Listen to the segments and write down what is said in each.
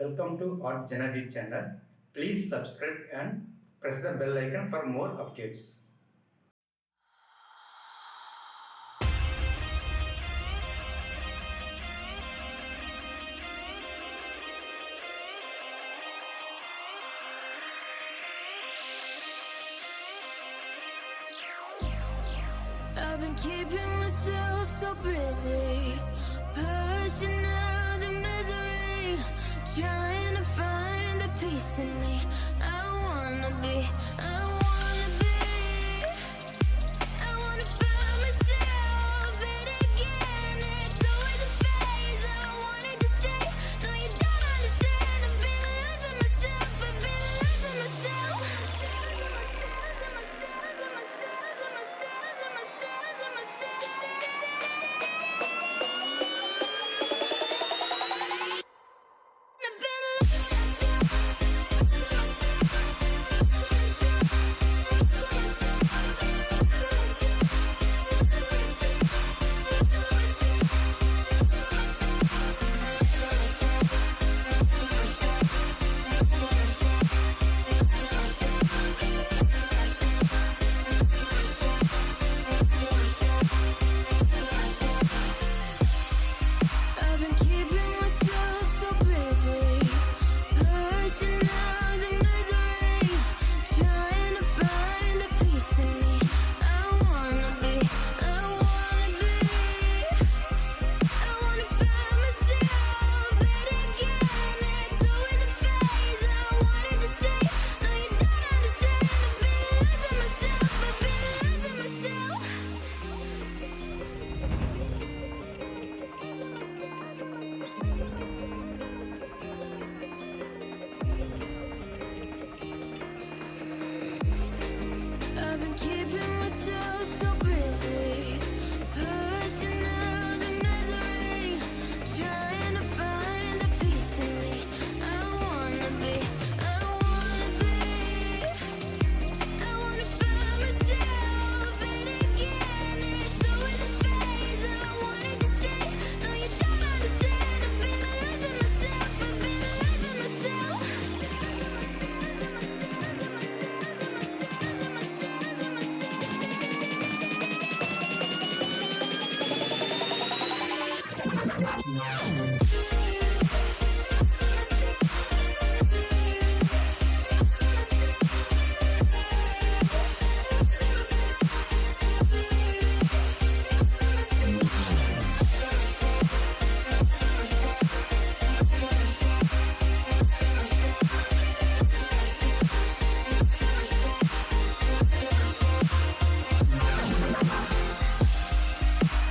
Welcome to artjanag channel. Please subscribe and press the bell icon for more updates. I've been keeping myself so busy, pushing out the misery, trying to find the peace in me. I wanna be, I wanna be, I wanna find myself, but again, it's always a phase. I wanted to stay, no you don't understand. I've been losing myself, I've been losing myself. I've been keeping myself so busy, pushing out the misery, trying to find the peace in me. I wanna be, I wanna be, I wanna find myself, but again, it's always a phase. I wanted to stay, no you don't understand. I've been losing myself, I've been losing myself. I've been keeping myself so busy, pushing out the misery, trying to find the peace in me. I wanna be, I wanna be, I wanna find myself, but again, it's always a phase. I wanted to stay, no you don't understand. I've been losing myself, I've been losing myself.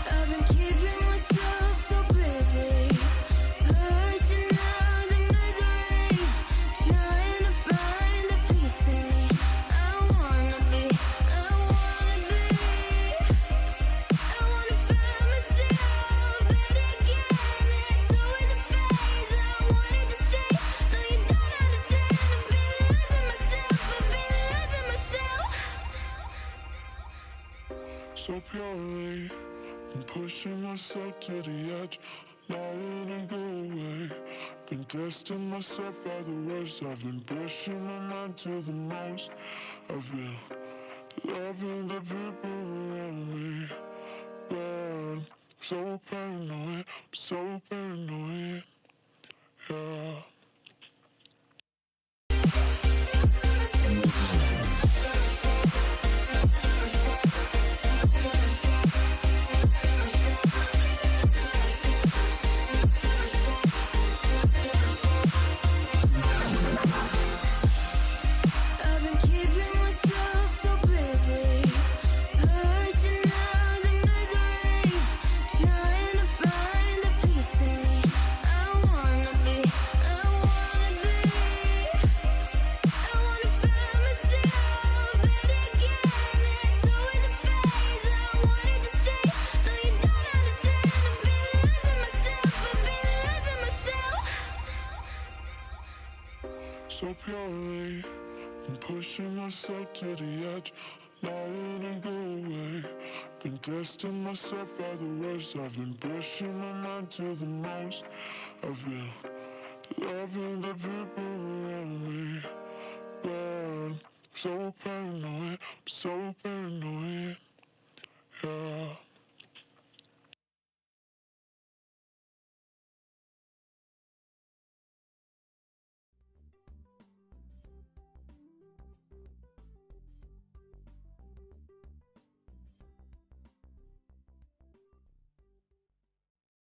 I've been keeping myself so busy, pushing out the misery, trying to find the peace in me. I wanna be, I wanna be, I wanna find myself, but again, it's always a phase. I wanted to stay, no you don't understand. I've been losing myself, I've been losing myself. So purely, I'm pushing myself to the edge, not letting go away. Been testing myself by the worst. I've been pushing my mind to the most. I've been loving the people around me, but I'm so paranoid, I'm so paranoid, yeah. I've been keeping myself so busy, pushing out the misery, trying to find the peace in me. I wanna be, I wanna be, I wanna find myself, but again, it's always a phase. I wanted to stay, no you don't understand. I've been losing myself, I've been losing myself. So purely, I'm pushing myself to the edge, not letting go away. Been testing myself by the worst. I've been pushing my mind to the most. I've been loving the people around me. But I'm so paranoid, I'm so paranoid.